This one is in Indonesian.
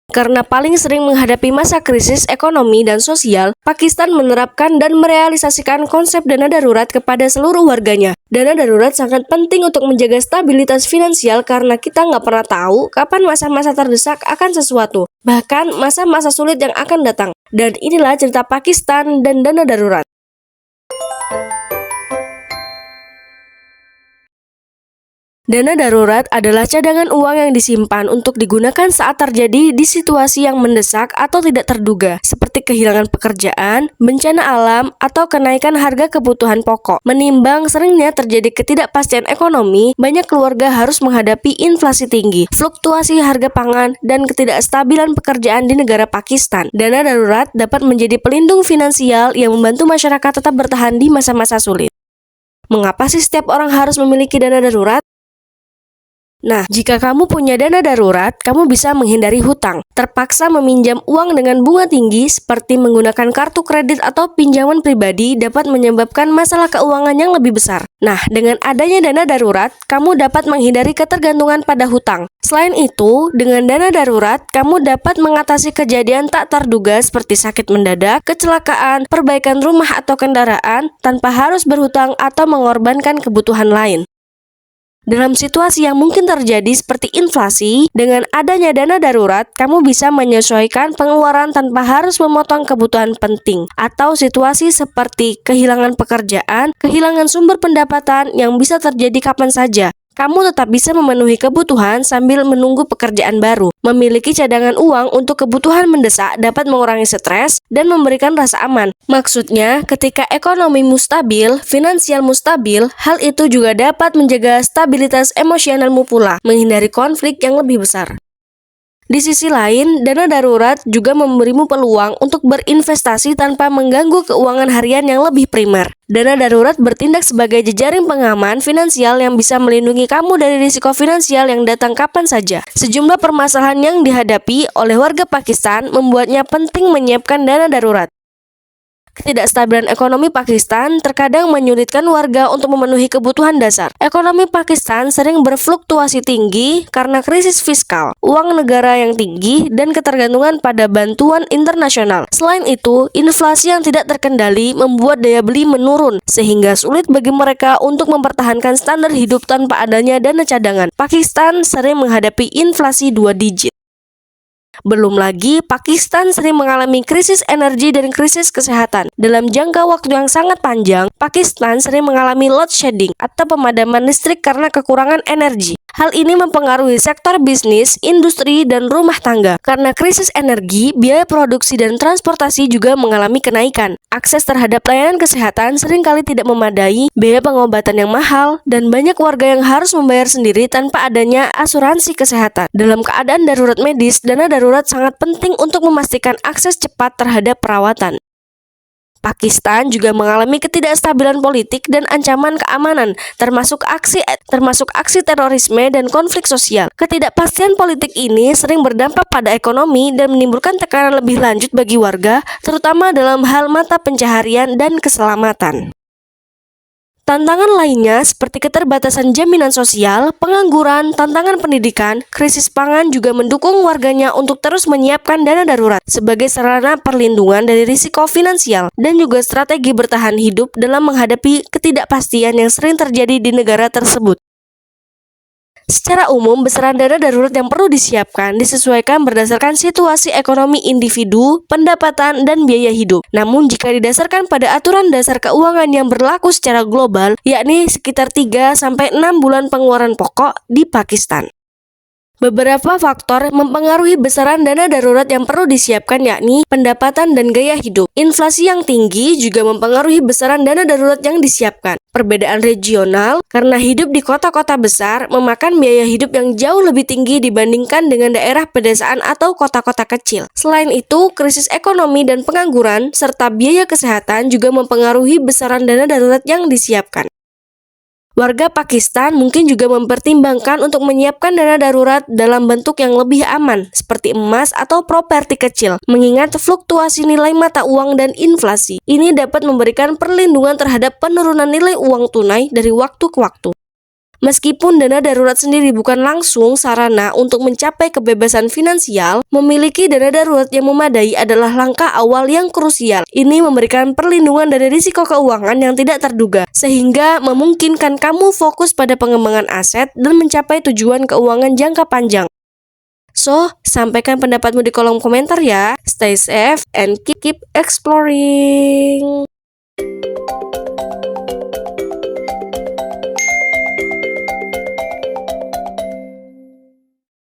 Karena paling sering menghadapi masa krisis ekonomi dan sosial, Pakistan menerapkan dan merealisasikan konsep dana darurat kepada seluruh warganya. Dana darurat sangat penting untuk menjaga stabilitas finansial karena kita nggak pernah tahu kapan masa-masa terdesak akan sesuatu, bahkan masa-masa sulit yang akan datang. Dan inilah cerita Pakistan dan dana darurat. Dana darurat adalah cadangan uang yang disimpan untuk digunakan saat terjadi di situasi yang mendesak atau tidak terduga, seperti kehilangan pekerjaan, bencana alam, atau kenaikan harga kebutuhan pokok. Menimbang seringnya terjadi ketidakpastian ekonomi, banyak keluarga harus menghadapi inflasi tinggi, fluktuasi harga pangan, dan ketidakstabilan pekerjaan di negara Pakistan. Dana darurat dapat menjadi pelindung finansial yang membantu masyarakat tetap bertahan di masa-masa sulit. Mengapa sih setiap orang harus memiliki dana darurat? Nah, jika kamu punya dana darurat, kamu bisa menghindari hutang. Terpaksa meminjam uang dengan bunga tinggi seperti menggunakan kartu kredit atau pinjaman pribadi dapat menyebabkan masalah keuangan yang lebih besar. Nah, dengan adanya dana darurat, kamu dapat menghindari ketergantungan pada hutang. Selain itu, dengan dana darurat, kamu dapat mengatasi kejadian tak terduga seperti sakit mendadak, kecelakaan, perbaikan rumah atau kendaraan, tanpa harus berhutang atau mengorbankan kebutuhan lain. Dalam situasi yang mungkin terjadi seperti inflasi, dengan adanya dana darurat, kamu bisa menyesuaikan pengeluaran tanpa harus memotong kebutuhan penting, atau situasi seperti kehilangan pekerjaan, kehilangan sumber pendapatan yang bisa terjadi kapan saja. Kamu tetap bisa memenuhi kebutuhan sambil menunggu pekerjaan baru. Memiliki cadangan uang untuk kebutuhan mendesak dapat mengurangi stres dan memberikan rasa aman. Maksudnya, ketika ekonomimu stabil, finansialmu stabil, hal itu juga dapat menjaga stabilitas emosionalmu pula, menghindari konflik yang lebih besar. Di sisi lain, dana darurat juga memberimu peluang untuk berinvestasi tanpa mengganggu keuangan harian yang lebih primer. Dana darurat bertindak sebagai jejaring pengaman finansial yang bisa melindungi kamu dari risiko finansial yang datang kapan saja. Sejumlah permasalahan yang dihadapi oleh warga Pakistan membuatnya penting menyiapkan dana darurat. Ketidakstabilan ekonomi Pakistan terkadang menyulitkan warga untuk memenuhi kebutuhan dasar. Ekonomi Pakistan sering berfluktuasi tinggi karena krisis fiskal, uang negara yang tinggi, dan ketergantungan pada bantuan internasional. Selain itu, inflasi yang tidak terkendali membuat daya beli menurun, sehingga sulit bagi mereka untuk mempertahankan standar hidup tanpa adanya dana cadangan. Pakistan sering menghadapi inflasi 2 digit. Belum lagi, Pakistan sering mengalami krisis energi dan krisis kesehatan. Dalam jangka waktu yang sangat panjang, Pakistan sering mengalami load shedding atau pemadaman listrik karena kekurangan energi. Hal ini mempengaruhi sektor bisnis, industri, dan rumah tangga. Karena krisis energi, biaya produksi dan transportasi juga mengalami kenaikan. Akses terhadap layanan kesehatan seringkali tidak memadai, biaya pengobatan yang mahal, dan banyak warga yang harus membayar sendiri tanpa adanya asuransi kesehatan. Dalam keadaan darurat medis, dana darurat sangat penting untuk memastikan akses cepat terhadap perawatan. Pakistan juga mengalami ketidakstabilan politik dan ancaman keamanan, termasuk aksi terorisme dan konflik sosial. Ketidakpastian politik ini sering berdampak pada ekonomi dan menimbulkan tekanan lebih lanjut bagi warga, terutama dalam hal mata pencaharian dan keselamatan. Tantangan lainnya seperti keterbatasan jaminan sosial, pengangguran, tantangan pendidikan, krisis pangan juga mendukung warganya untuk terus menyiapkan dana darurat sebagai sarana perlindungan dari risiko finansial dan juga strategi bertahan hidup dalam menghadapi ketidakpastian yang sering terjadi di negara tersebut. Secara umum, besaran dana darurat yang perlu disiapkan disesuaikan berdasarkan situasi ekonomi individu, pendapatan, dan biaya hidup. Namun, jika didasarkan pada aturan dasar keuangan yang berlaku secara global, yakni sekitar 3-6 bulan pengeluaran pokok di Pakistan. Beberapa faktor mempengaruhi besaran dana darurat yang perlu disiapkan, yakni pendapatan dan gaya hidup. Inflasi yang tinggi juga mempengaruhi besaran dana darurat yang disiapkan. Perbedaan regional, karena hidup di kota-kota besar memakan biaya hidup yang jauh lebih tinggi dibandingkan dengan daerah pedesaan atau kota-kota kecil. Selain itu, krisis ekonomi dan pengangguran serta biaya kesehatan juga mempengaruhi besaran dana darurat yang disiapkan. Warga Pakistan mungkin juga mempertimbangkan untuk menyiapkan dana darurat dalam bentuk yang lebih aman, seperti emas atau properti kecil, mengingat fluktuasi nilai mata uang dan inflasi. Ini dapat memberikan perlindungan terhadap penurunan nilai uang tunai dari waktu ke waktu. Meskipun dana darurat sendiri bukan langsung sarana untuk mencapai kebebasan finansial, memiliki dana darurat yang memadai adalah langkah awal yang krusial. Ini memberikan perlindungan dari risiko keuangan yang tidak terduga, sehingga memungkinkan kamu fokus pada pengembangan aset dan mencapai tujuan keuangan jangka panjang. So, sampaikan pendapatmu di kolom komentar ya. Stay safe and keep exploring.